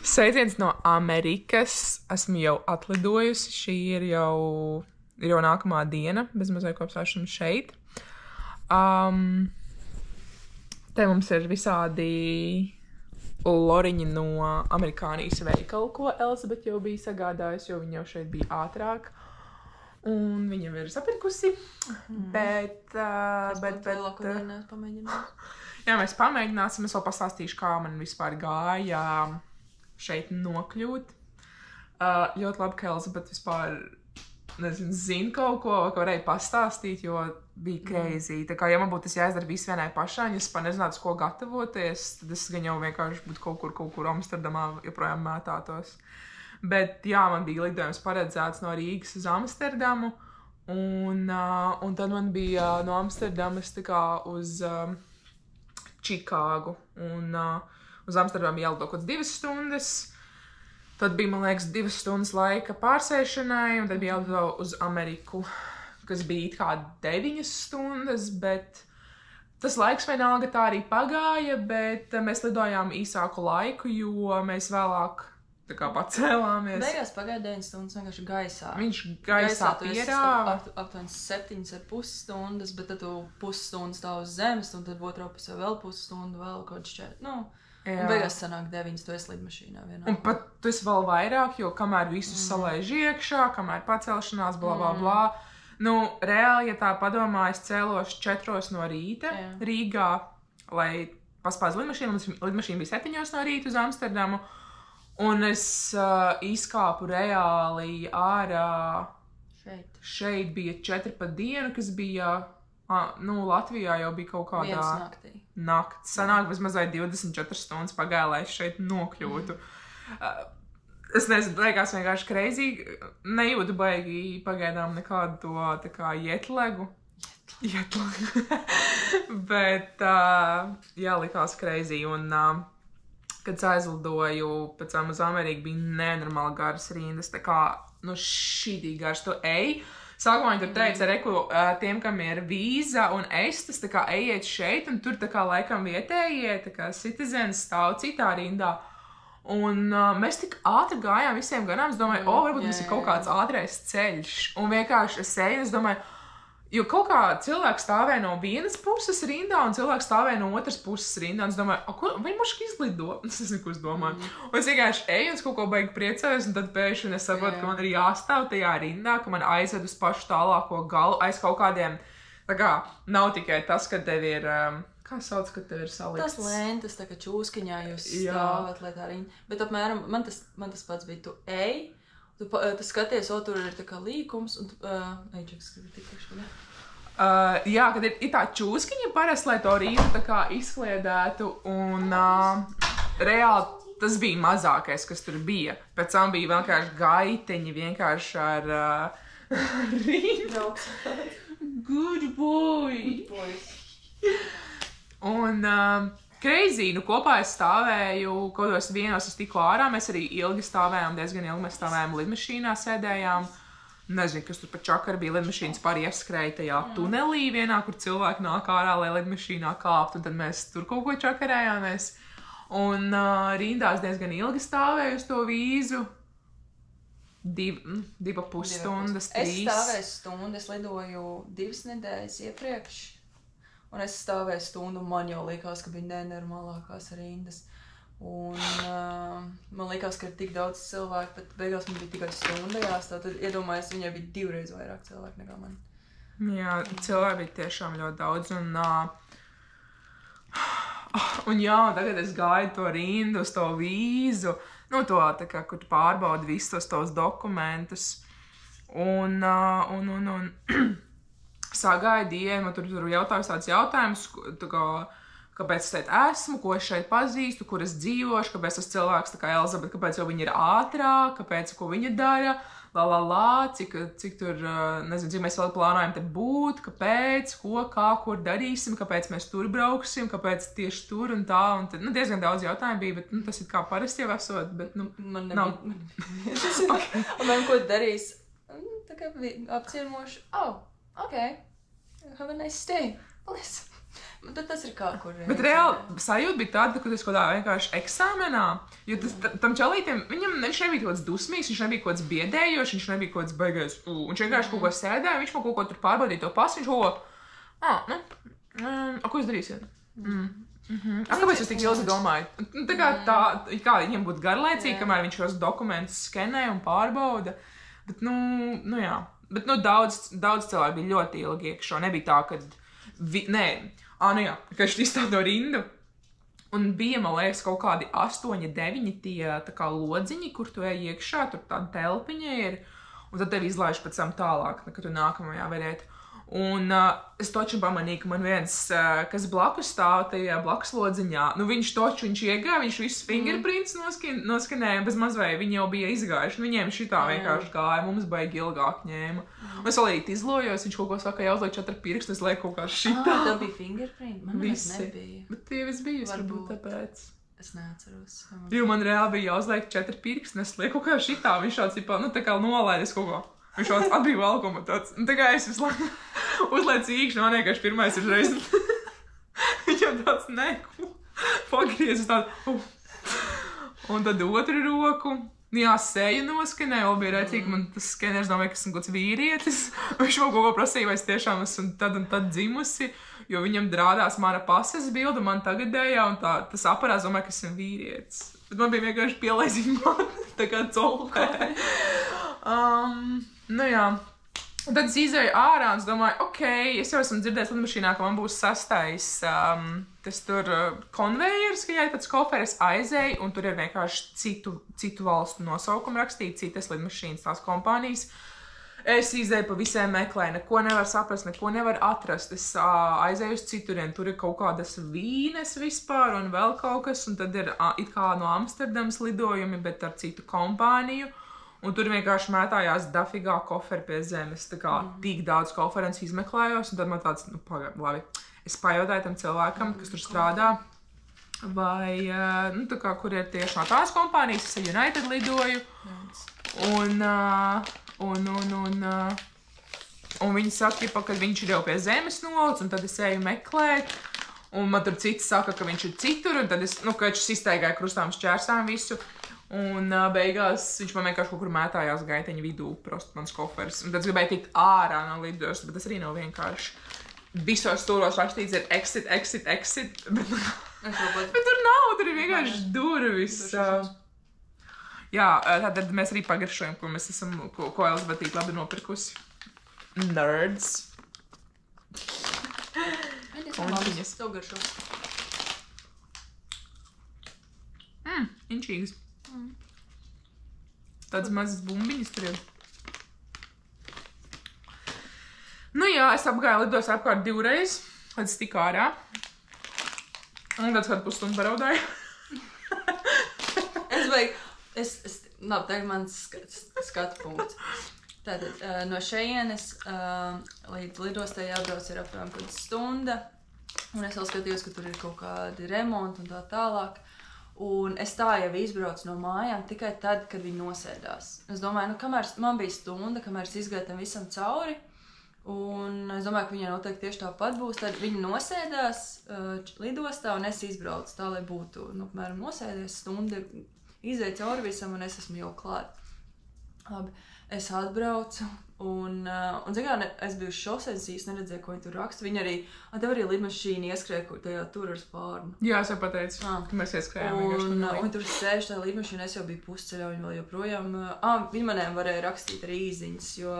Sveiciens no Amerikas. Esmu jau atlidojusi. Šī ir jau nākamā diena, bezmazliet kopš esmu šeit. Te mums ir visādi loriņi no amerikānijas veikalu, ko Elizabete jau bija sagādājusi, jo viņa jau šeit bija ātrāk. Un viņa jau ir sapirkusi, bet jā, mēs pamēģināsim. Es vēl pastāstīšu, kā man vispār gāja šeit nokļūt. Ļoti labi, ka Elizabete vispār, zina kaut ko, ko varēja pastāstīt, jo bija crazy. Tā kā, ja man būtu tas jāizdara visu vienai pašai, ja es pat nezinātu, ko gatavoties, tad es gan jau vienkārši būtu kaut kur Amsterdamā joprojām mētātos. Bet jā, man bija lidojums paredzēts no Rīgas uz Amsterdamu, un tad man bija no Amsterdamas tā kā uz Čikāgu, un uz Amsterdamu jālido kaut 2 stundas. Tad bija, man liekas, 2 stundas laika pārsēšanai, un tad bija jālido uz Ameriku, kas bija it kā 9 stundas, bet tas laiks vienalga tā arī pagāja, bet mēs lidojām īsāku laiku, jo mēs vēlāk tā kā pacēlāmies. Beigās pagāja 9 stundas vienkārši gaisā. Viņš gaisā pierāva. Aptuveni 7,5 stundas, bet tad tu pusstundas tā uz zemes, un tad otrā pusē vēl pusstundu, vēl kaut šķiet. Un beigās sanāk 9, tu esi lidmašīnā vienā. Un pat tu esi vēl vairāk, jo kamēr visus salaiž iekšā, kamēr pacelšanās, blā, blā, blā. Nu, reāli, ja tā padomā, es cēlos 4 no rīta Rīgā, lai paspāz lidmašīnu. Lidmašīna bija 7 no rīta uz Amsterdamu. Un es izkāpu reāli ārā. Šeit bija 4 pa dienu, kas bija, Latvijā jau bija kaut kādā nakts. Sanāk, bezmazliet 24 stundas pagāja, lai es šeit nokļūtu. Es nezinu, liekas vienkārši crazy. Nejūtu baigi pagaidām nekādu to tā kā jetlegu. Bet, jā, likās crazy. Un, kad es aizlidoju pēc tam uz Ameriku, bija nenormāli garas rindas, tā kā, šitī garas, tu ej. Sākumā viņi tur teica, reku, tiem, kam ir vīza un estas, tā kā ejiet šeit, un tur tā kā laikam vietējie, tā kā citizens stāv citā rindā. Un mēs tik ātri gājām visiem garām, es domāju, varbūt mums ir kaut kāds ātrais ceļš. Un vienkārši es eju, es domāju, jo kaut kā cilvēks stāvēja no vienas puses rindā, un cilvēks stāvēja no otras puses rindā, un es domāju, vai muški izlido? Es nezinu, ko es domāju. Un es vienkārši eju, un kaut ko baigi priecājos, un tad pēkšņi es saprotu, ka man ir jāstāv tajā rindā, ka man aizved uz pašu tālāko galu, aiz kaut kādiem, tā kā, nav tikai tas, ka tev ir, kā sauc, ka tev ir salikts? Tas lentes, tā kā čūskiņā jūs stāvat, lai tā rinda. Bet apmēram, man tas pats bija, tu ej, tu skaties, tur ir tā kā līkums, un tu, Eidžeks, gribi tikuši, ne? Jā, kad ir tā čūskiņa parasti, lai to rītu tā kā izkliedētu, un reāli tas bija mazākais, kas tur bija. Pēc tam bija vienkārši gaiteņi, vienkārši ar rītu. Good boy! Un crazy, kopā es stāvēju, kaut kādos vienos es tiku ārā, mēs arī ilgi stāvējām, diezgan ilgi mēs stāvējām lidmašīnā, sēdējām. Nezinu, kas tur pa čakari bija, lidmašīnas pār ieskrēja tajā tunelī vienā, kur cilvēki nāk ārā, lai lidmašīnā kāpt, un tad mēs tur kaut ko čakarējāmies. Un rindās diezgan ilgi stāvēju uz to vīzu. 2,5 stundas, 3. Es stāvēju stundu, es lidoju 2 nedēļas iepriekš. Un es stāvēju stundu, man jau likās, ka bija nenormālākās rindas. Un man likās, ka ir tik daudz cilvēku, bet beigās man bija tikai stunda jāstāv. Tad iedomājies, viņai bija 2 reizes vairāk cilvēku nekā man. Jā, cilvēki bija tiešām ļoti daudz. Un jā, tagad es gāju to rindu uz to vīzu, to tā kā, kur tu pārbaudi visus tos dokumentus. Un sagāju dienu, man tur jautāju tāds jautājums, tā kā, kāpēc es šeit esmu, ko es šeit pazīstu, kur es dzīvošu, kāpēc tas cilvēks, tā kā Elizabete, kāpēc jau viņa ir ātrāk, kāpēc, ko viņa dara, cik tur, nezinu, cik mēs vēl plānojam te būt, kāpēc, ko, kā, kur darīsim, kāpēc mēs tur brauksim, kāpēc tieši tur un tā, un tad, diezgan daudz jautājumu bija, bet, tas ir kā parasti jau esot, bet, man nav. Okay. Un man, ko darīs, tā kā apciemošu, okay, have a nice day, paldies. Tad tas ir kā kur. Bet reāli sajūta bija tāda, ka tas kaut kādā vienkārši eksāmenā, jo tam čalītiem, viņš nebija kaut kāds dusmīgs, viņš nebija kaut kāds biedējošs, viņš nebija kaut kāds baigais, viņš vienkārši kaut ko sēdēja, viņš man kaut ko tur pārbaudīja to pasu, viņš kaut ko, ko jūs darīsiet? Kāpēc jūs tik ilgi domājat? Tā kā viņiem būtu garlaicīgi, kamēr viņš šos dokumentus skenē un pārbauda, bet, jā. Bet, daudz cilvēku bija ļoti ilgi iekšā. Nebija tā, ka... ka viņš izstāv no rindu. Un bija, man liekas, kaut kādi 8, 9 tie tā kā lodziņi, kur tu ej iekšā, tur tāda telpiņa ir. Un tad tevi izlaiž pēc tam tālāk, kad tu nākamajā varētu. Un es toču pamanīju, ka man viens, kas blakus stāv tajā blakus lodziņā, viņš iegāja, viņš visus fingerprints noskanēja, bez mazvēja viņi jau bija izgājuši. Viņiem šitā vienkārši gāja, mums baigi ilgāk ņēma. Un es vēl izlojos, viņš kaut ko saka, jāuzliek 4 pirksti, es lieku kaut kā šitā. Tev bija fingerprint? Man nebija. Bet tie viss bija, varbūt tāpēc. Es neatceros. Jo man reāli bija jāuzliek 4 pirksti, un es lieku kaut kā šitā, viņš tāds, tā kā nolaidis kaut ko. Viņš tāds atbija valkuma tāds. Un tā kā es visu laiku uzlaicu īkšķi, man vienkārši pirmais ir reiz. Viņam tāds pagriezis tādu. Un tad otru roku. Jā, seju noskanēja, vēl bija rēcīgi, man tas skeners domāja, ka esmu kāds vīrietis. Viņš man kaut ko prasīja, vai es tiešām esmu tad un tad dzimusi, jo viņam drādās mana pases bilde, man tagadējā, un tas aparāts domāja, ka esmu vīrietis. Bet man bija vienkārši pielaizīgi tā kā colpē. Jā. Un tad es izēju ārā un es domāju, es jau esmu dzirdējis lidmašīnā, ka man būs 6. Tas tur konvejers, ka jāiet pēc kofera, es aizēju, un tur ir vienkārši citu valstu nosaukumu rakstīt, citas lidmašīnas, tās kompānijas. Es izēju pa visiem meklēju, neko nevar saprast, neko nevar atrast. Es aizēju uz citurien, tur ir kaut kādas vīnes vispār un vēl kaut kas, un tad ir it kā no Amsterdamas lidojumi, bet ar citu kompāniju. Un tur vienkārši mētājās dafigā koferi pie zemes. Tā kā tik daudz koferens izmeklējos, un tad man tāds, labi. Es pajautāju tam cilvēkam, kas tur strādā, vai, tā kā, kur ir tieši no tās kompānijas, es ar United lidoju. Un viņi saka, ka viņš ir jau pie zemes nolicis, un tad es eju meklēt. Un man tur citi saka, ka viņš ir citur, un tad es, ka viņš izteigāja krustām šķērsām visu. Un beigās viņš man vienkārši kaut kur mētājās gaiteņa vidū, prost mans koferis. Un tad es gribēju tikt ārā no lidojas, bet tas arī nav vienkārši. Visos stūros rakstīts ir exit, bet tur nav, tur ir vienkārši durvis. Jā, tātad mēs arī pagaršojam, ko mēs esam, ko Elizabetīt labi nopirkusi. Nerds. Končiņas. Tev garšo. Inčīgas. Tādas mazas bumbiņas tur ir. Jā, es apgāju lidos apkārt 2 reizes, līdz tik ārā. Un tāds kādu pusstundu paraudāju. Labi, tagad mans skatu punkts. Tātad, no šejienes līdz lidostai jābrauc ir apmēram kāda stunda. Un es vēl skatījos, ka tur ir kaut kādi remonti un tā tālāk. Un es tā jau izbraucu no mājām tikai tad, kad viņi nosēdās. Es domāju, kamēr man bija stunda, kamēr es izgāju tam visam cauri, un es domāju, ka viņai noteikti tieši tāpat būs, tad viņi nosēdās lidostā, un es izbraucu tā, lai būtu, apmēram nosēdies stunda, izēju cauri visam, un es esmu jau klāt. Labi, es atbraucu, un es biju uz šoseis, īsti neredzēju, ko viņi tur raksta. Viņi arī, tev arī lidmašīna ieskrēja, kur tajā tur ar spārnu. Jā, es jau pateicu, ka mēs ieskrējām. Un tur sēž tā lidmašīna, es jau biju pusceļā, viņi vēl joprojām. Viņi manēm varēja rakstīt ar īziņas, jo...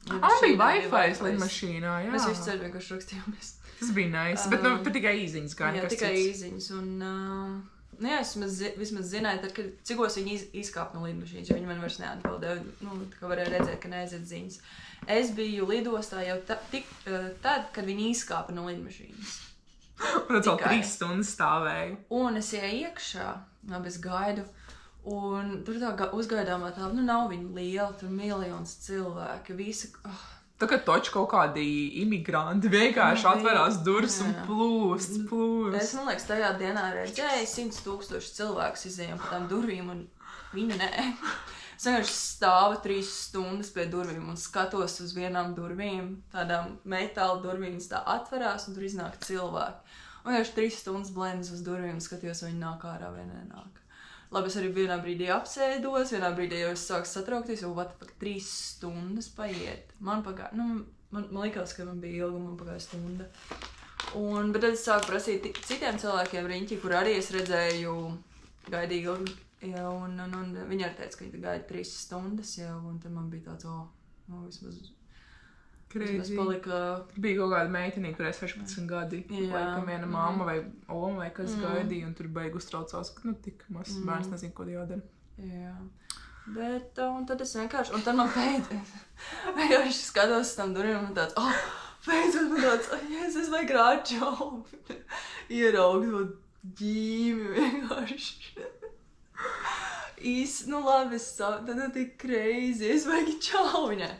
bija Wi-Fi lidmašīnā, jā. Mēs visu ceļu vienkārši rakstījāmies. Tas bija nice, bet tur tikai īziņas gan. Jā, tikai īziņas, jā, es vismaz zināju, tad, kad cikos viņi izkāp no lidmašīnas, jo viņi man vairs neatbildēja, ka varēja redzēt, ka neaiziet ziņas. Es biju lidostā jau tad, kad viņi izkāpa no lidmašīnas. Un tad vēl 3 stundas stāvēju. Un es ieju iekšā, es gaidu, un tur tā uzgaidāmā tā, nav viņa liela, tur miljons cilvēki, visi, Tā kā toči kaut kādi imigranti vienkārši atverās durvis un plūst. Es, man liekas, tajā dienā redzēju 100,000 cilvēkus izējām pa tām durvīm, un viņi nē. Es vienkārši stāvu 3 stundas pie durvīm un skatos uz vienām durvīm, tādām metāla durvīm, tā atverās un tur iznāk cilvēki. Un vienkārši 3 stundas blēmas uz durvīm un skatījos, vai viņi nāk ārā vai nenāk. Labi, es arī vienā brīdī apsēdos, vienā brīdī jau es sāku satraukties, jo pat 3 stundas paiet. Man likās, ka man bija ilga, man pagāja stunda. Bet tad es sāku prasīt citiem cilvēkiem riņķi, kur arī es redzēju gaidīju ilgi. Jā, un viņi arī teica, ka viņi gaida 3 stundas jau, un tad man bija tāds, vismaz palika... Bija kaut kāda meitenīca, kurai 16 gadi, laikam viena mamma vai oma vai kas gaidīja, un tur beig uztraucās, ka, tik mazs bērns nezinu, ko jādara. Jā, bet, un tad es vienkārši, un tad man vienkārši skatos uz tam durvīm, un tāds, beidzot man tāds, es vajag rāčau, ieraugt to ģīmi vienkārši. Labi, tad tik crazy, es vajag čau viņai.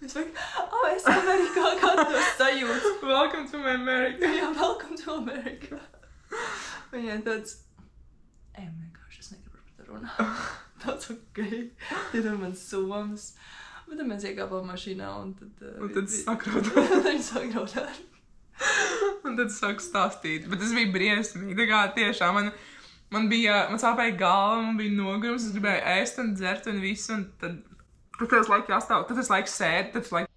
Es Amerikā kādos sajūtas. Welcome to America. Jā, welcome to America. Viņai tāds, vienkārši es negribu par to runāt. Tāds tad man somas. Bet tad mēs iekāpām mašīnā un tad... Un tad sakraudāt. Tad viņi sakraudāt. Un tad sāku stāstīt. Bet tas bija briesmīgi. Tā kā tiešām man sāpēja galva, man bija nogurums, es gribēju ēst un dzert un visu, un tad es laiku jāstāv, tad es laiku sēd, tad es laiku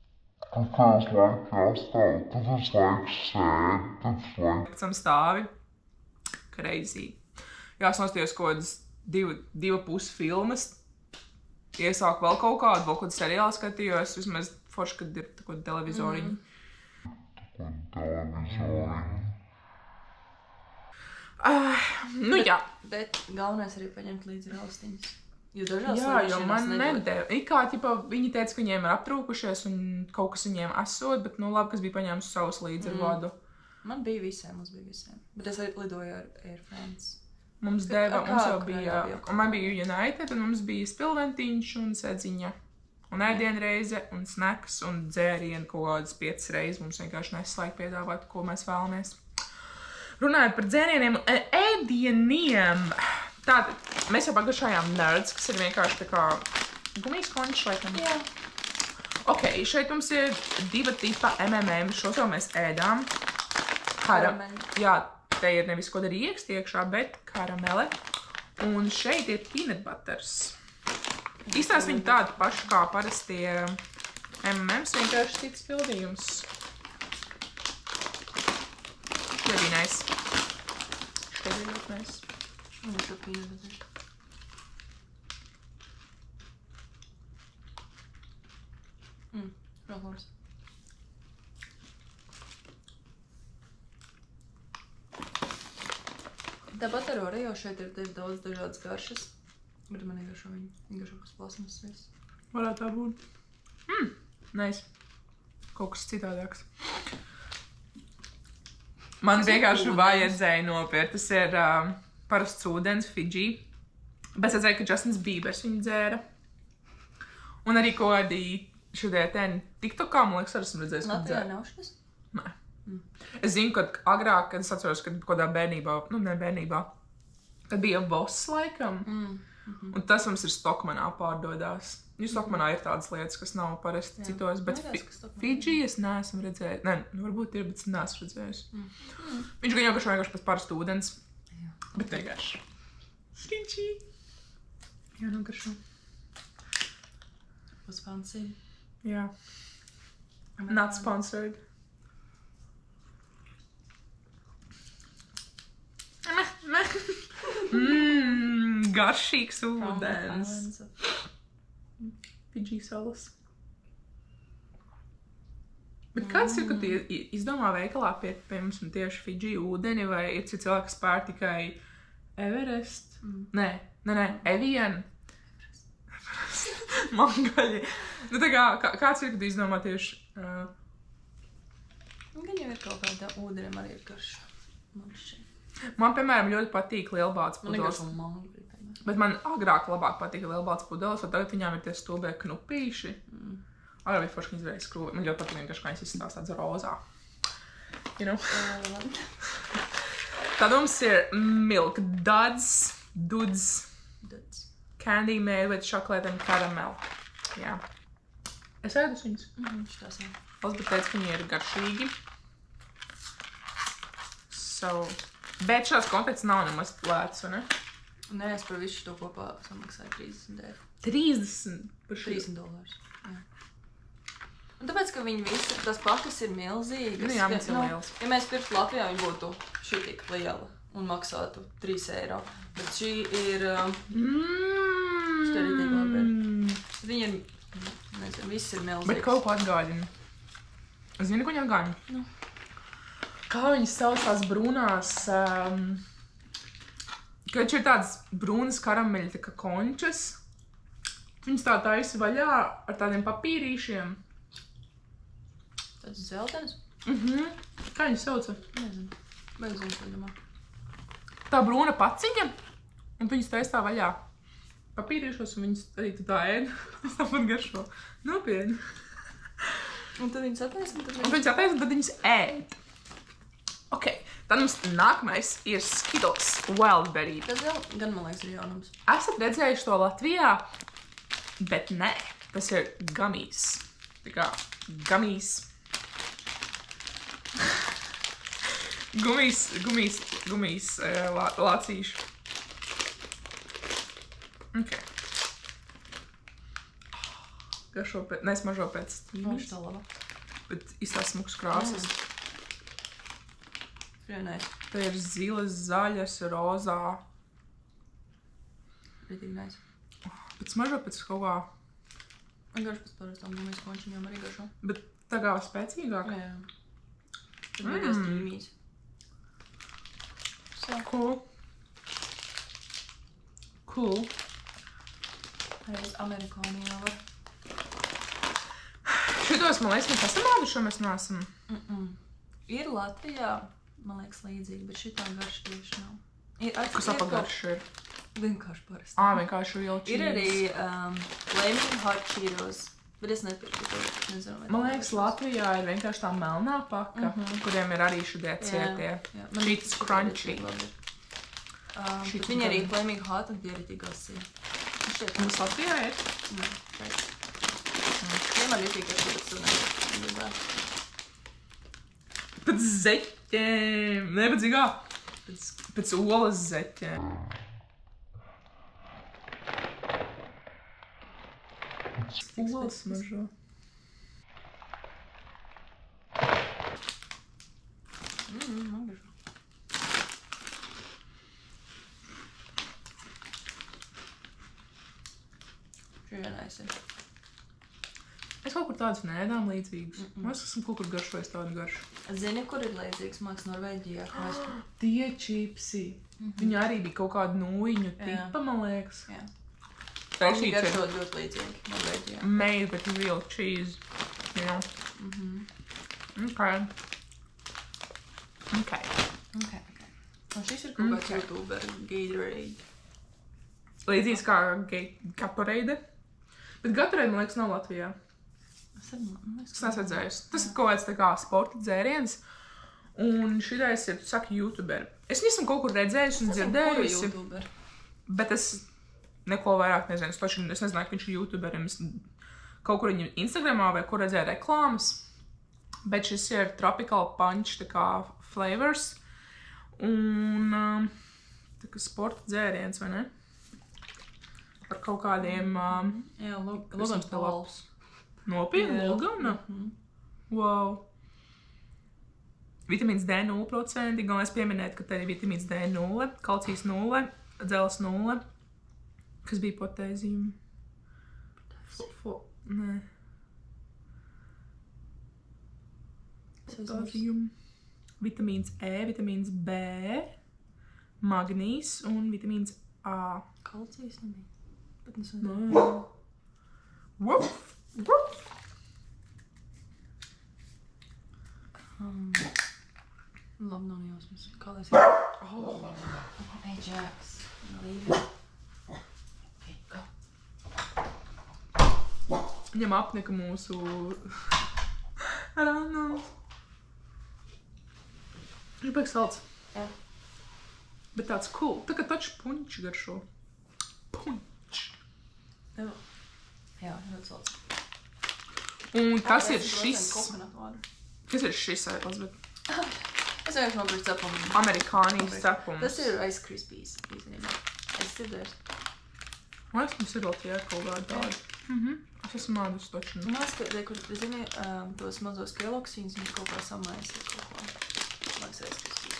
pēc tam stāvi. Crazy. Jā, es nostājos kaut kādas 2,5 filmas, iesāku vēl kaut kādu seriālu skatījos, vismaz forši, kad ir kaut kāda televizoriņa. Jā. Bet galvenais arī paņemt līdzi raustiņas. Jo man nedēļ. Ikā, viņi teica, ka viņiem ir aptrūkušies un kaut kas viņiem esot, bet, labi, kas bija paņēmis savus līdzi ar vadu. Man bija visiem. Bet es lidoju ar Air France. Mums jau bija, un man bija United, un mums bija spilventiņš un sēdziņa. Un ēdienreize, un snacks, un dzērienu kaut kādas 5 reizes. Mums vienkārši neslēg piedāvāt, ko mēs vēlamies. Runājot par dzērieniem un ēdieniem. Tātad, mēs jau pagašājām nerds, kas ir vienkārši tā kā gumijas končs, laikam. Jā. Ok, šeit mums ir 2 tipa M&M, šos jau mēs ēdām. Jā, te ir nevis kaut arī iekst iekšā, bet karamele. Un šeit ir peanut butters. Izstās viņi tādi paši kā parastie M&M's, vienkārši cits pildījums. Šeit bija nice. Šeit bija ļoti nice. Un šo peanut butter. Protams. Tāpat ar Oreo šeit ir daudz dažādas garšas, bet man negaršo viņu. Viņa garšo kas plasmasas. Varētu tā būt. Nice. Kaut kas citādāks. Man vienkārši vajadzēja nopirkt. Tas ir parasts ūdens, Fidži. Bet es redzēju, ka Justins Biebers viņu dzēra. Un arī kaut kādi šodien TikTokā, man liekas, arī esmu redzējis, ka dzēra. Latvijā nav šis? Nē. Es zinu, ka agrāk, kad es atceros, kad kādā bērnībā, ne bērnībā, kad bija Voss laikam, un tas mums ir Stockmanā pārdodās. Stockmanā ir tādas lietas, kas nav parasti citos, bet Fidži es neesmu redzējis. Nē, varbūt ir, bet es neesmu redzējis. Viņš gan jau vienkārši pēc parastu ūdens, bet vienkārši. Fidži. Jā, nogaršo. Was fancy. Jā. Not sponsored. Garšīgs ūdens. Fidži salas. Bet kāds ir, kad tu izdomā veikalā pie mums un tieši Fidži ūdeni, vai ir cilvēki, kas pēr tikai Everest? Nē, Evian. Mangaļi. Nu tā kā, kāds ir, kad tu izdomā tieši... Gan jau ir kaut kāda ūdenim arī ir garša. Man, piemēram, ļoti patīk lielbāds pudeles. Man negaršo mangaļi, piemēram. Bet man agrāk labāk patika lielbāds pudeles, un tagad viņām ir tie stulbie knupīši. Arī bija forši, ka izvēlēja skrūvi. Man ļoti patīk vienkārši, kā viņas izstāsta tāds rozā. You know? Tad mums ir Milk Duds. Candy made with chocolate and caramel. Jā. Es ēdus viņus. Šitās, jā. Elzbet teica, ka viņi ir garšīgi. So, bet šās konfekts nav nemaz lētas, vai ne? Nē, es par visu to kopā samaksāju 30 eiro. 30? Par $30. Jā. Un tāpēc, ka viņi visi, tās pakas ir milzīgas. Nu jā, viņas ir lielas. Ja mēs pirktu Latvijā, viņi būtu šī tik liela un maksātu 3 eiro. Bet šī ir... Starītīgi labi. Viņi ir, nezinu, viss ir milzīgs. Bet kaut ko atgādina. Zini, ko viņi atgādina? Nu. Kā viņas sauc tās brūnās... Kad ir tādas brūnas karameļi, tā kā končas, viņas tā taisa vaļā ar tādiem papīrīšiem. Tāds zeltenis? Kā viņas sauca? Nezinu. Nezinu, ko domā. Tā brūna paciņa, un viņas taisa tā vaļā. Papīrīšos, un viņas arī tā ēd. Es tāpat garšo. Nopietni. Un tad viņas attaisna? Un viņas attaisna, un tad viņas ēd. Ok, tad mums nākamais ir Skittles Wildberry. Tas gan, man liekas, ir jaunums. Esat redzējuši to Latvijā, bet nē, tas ir gummies. Tā kā gummies. Gummies lācīšu. Ok. Garšo pēc, nesmažo pēc Viņš tā laba. bet izstās smuks krāsas. Frienais. Te ir zilas, zaļas, rozā. Ritīgi nice. Bet smažo pēc kaut kā, Un garš pēc parastām gumijas končiņām arī garšo. bet tā kā spēcīgāk. Jā. Tad beigās tīmīs. Cool. Arī uz amerikānijā var. Šitos, man liekas, mēs esam āduši, mēs neesam. Ir Latvijā, man liekas, līdzīgi, bet šitā garša tieši nav. Kas apagarši ir? Vienkārši parasti. Vienkārši real cheese. Ir arī Flaming Hot Cheetos, bet es nepirku to, nezinu. vai Man tā liekas, garšos. Latvijā ir vienkārši tā melnā paka, kuriem ir arī šodie cietie. Cheats crunchy. Bet viņi arī Flaming Hot un tie arī tik gasīgi. Mums Latvijā ir? Tie man ir tik garši, bet tu negribētu. Pēc zeķēm. Nevadzīgā. Pēc olas zeķēm. Olas mažo. Man garšo. Šī vienais ir. Es kaut kur tādus neēdām līdzīgus. Mēs esam kaut kur garšojis tādu garšu. Zini, kur ir līdzīgs? Māks Norvēģijā. Tie čipsi. Viņi arī bija kaut kādu nūjiņu tipa, man liekas. Jā. Viņi garšo ļoti līdzīgi Norvēģijā. Made with real cheese. You know? Okay. Un šis ir kaut kāds YouTuber, Gatorade. Līdzīgs kā Gatorade. Bet Gatorade, man liekas, nav Latvijā. Es neesmu redzējusi. Tas ir kaut kāds tā kā sporta dzēriens. Un šitais ir, tu saki, YouTuberi. Es viņu esmu kaut kur redzējusi un dzirdējusi. Bet es neko vairāk nezinu. Es nezināju, ka viņš ir YouTuberim. Es kaut kur viņu Instagramā vai kur redzēju reklāmas. Bet šis ir Tropical Punch tā kā flavors. Un tā kā sporta dzēriens, vai ne? Ar kaut kādiem... Jā, Logans Pauls. Nopietni, Logana? Wow. Vitamīns D 0%. Galvenais pieminēt, ka te ir vitamīns D 0, kalcijs 0, dzeles 0. Kas bija potēzijum? Nē. Potēzijum. Vitamīns E, vitamīns B, magnīs un vitamīns A. Kalcijs nebija. Bet es Woof! Labi, nav jausmas. Kā lai es ir? Ajax. Leave it. Okay, go. Viņam apnika mūsu rannu. Viņš beigs salds. Jā. Bet tāds cool. Tā kā taču puņš garšo. Puņš. Jā, ļoti salds. Un kas ir šis? Coconut water. Kas ir šis, Elizabeth? Es vienkārši nopirku cepumu. Amerikānijas cepums. Tas ir Ice Krispies, īstenībā. Es dzirdēju. Man liekas, mums ir vēl tie kaut kādi tādi. Es esmu mādus taču. Man liekas, ka, kur, zini, tos mazos keloksīnus, viņš kaut kā samaisa kaut ko. Man liekas, Ice Krispies.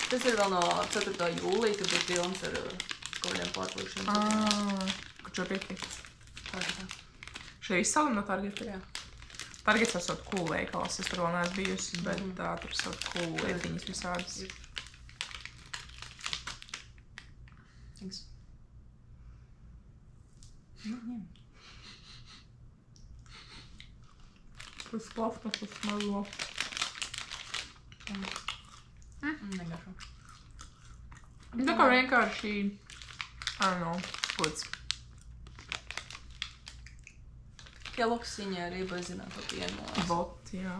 Tas ir vēl no 4. jūlija, kad bija pilns ar kaut kādiem pārpilkšiem. Kur čopīgi? Tā. Šie izsalim no Targeta? Jā. Targets esot cool veikalas, es tur vēl neesmu bijusi, bet tur esot cool lietiņas visādas. Thanks. Tas plafnas, tas mazlo. Negašu. Tā kā vienkārši, I don't know, puds. Keloksiņā arī bazināt to pienu. Bot, jā.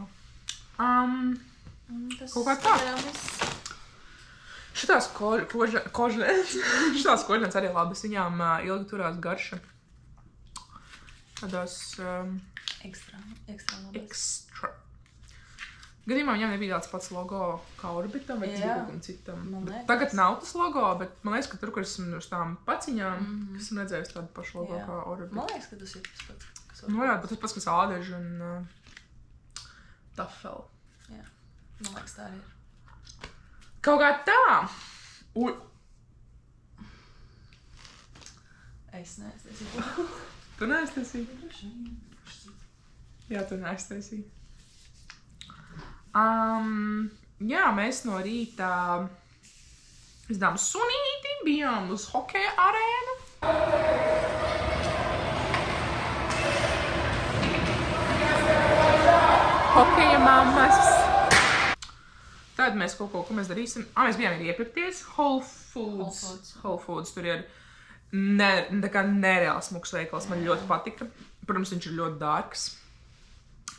Tas Kaut kā tā. viss. Šitās kožlēns, šitās kožlēns arī labas, viņām ilgi turās garša. Tādās Ekstra labas. extra. Gadījumā viņam nebija tāds pats logo kā Orbitam vai Jā. kaut kam citam. Man Bet liekas. tagad nav tas logo, bet man liekas, ka tur, kur esmu uz tām paciņām, kas esmu redzējis tādu pašu logo Jā. kā Orbit. Man liekas, ka tas ir tas pats. Nu, varētu būt tas pats, kas ādeži un tafel. Jā. Man liekas, tā arī ir. Kaut kā tā! Ui! Es neesmu. Tu neaiztaisīji? Jā, tu neaiztaisīji. Jā, mēs no rīta izdām sunīti, bijām uz hokeja arēnu. Hokeja mammas. Tad mēs kaut ko mēs darīsim. Mēs bijām ir iepirkties Whole Foods. Tur ir tā kā nereāls smuks veikals. Man ļoti patika. Protams, viņš ir ļoti dārgs.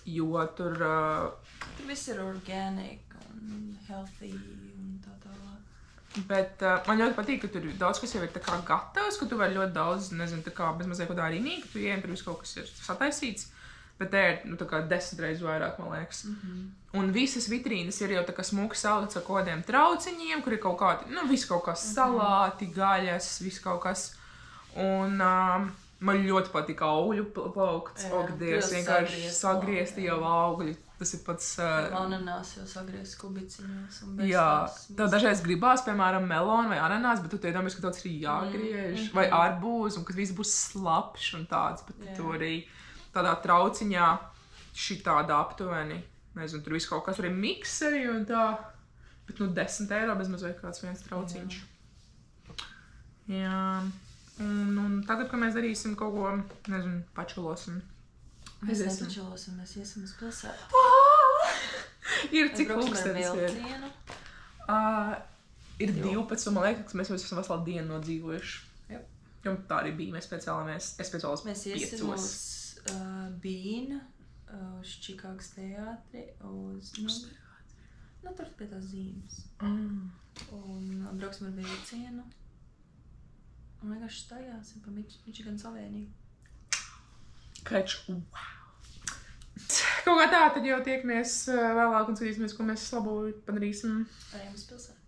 Jo tur... Tur viss ir organic un healthy un tā tālāk. Bet man ļoti patīk, ka tur daudz kas jau ir tā kā gatavs, ka tu vari ļoti daudz, nezinu, tā kā bezmazliet kaut tā rinī, ka tu ieejam, tur viss kaut kas ir sataisīts. Bet te ir, nu, tā kā 10 reizes vairāk, man liekas. Un visas vitrīnas ir jau tā kā smuki salikts ar kaut kādiem trauciņiem, kur ir kaut kādi, nu, viss kaut kas salāti, gaļas, viss kaut kas. Un man ļoti patīk augļu plaukts. Ak, Dievs, vienkārši sagriezti jau augļi. Tas ir pats... Ananās jau sagriezti kubiciņos un bez Jā, tās tev dažreiz gribās, piemēram, melonu vai ananās, bet tu iedomājies, ka tāds ir jāgriež. Vai arbūz, un ka viss būs slapšs un tāds. Bet tu arī tādā trauciņā šitādā aptuveni. Nezinu, tur viss kaut kas, tur ir mikseri un tā. Bet, nu, 10 eiro bezmazliet kāds viens trauciņš. Jā. Un tagad, kad mēs darīsim kaut ko, nezinu, pačulosim. Mēs nepačulosim, mēs iesim uz pilsētu. Ir cik pulkstenis ir? Vilcienu. Ir 12, un man liekas, ka mēs esam veselu dienu nodzīvojuši. Jep. Un tā arī bija, mēs speciālās 5. Mēs iesim uz Bean, uz Čikāgas teātri, uz... Nu, tur pie tās zīmes. Un brauksim ar vilcienu. Un vienkārši staigāsim pa Michigan savienību. Kač, wow! Kaut kā tā, tad jau tiekamies vēlāk un skatīsimies, ko mēs labu padarīsim. Ejam uz pilsētu.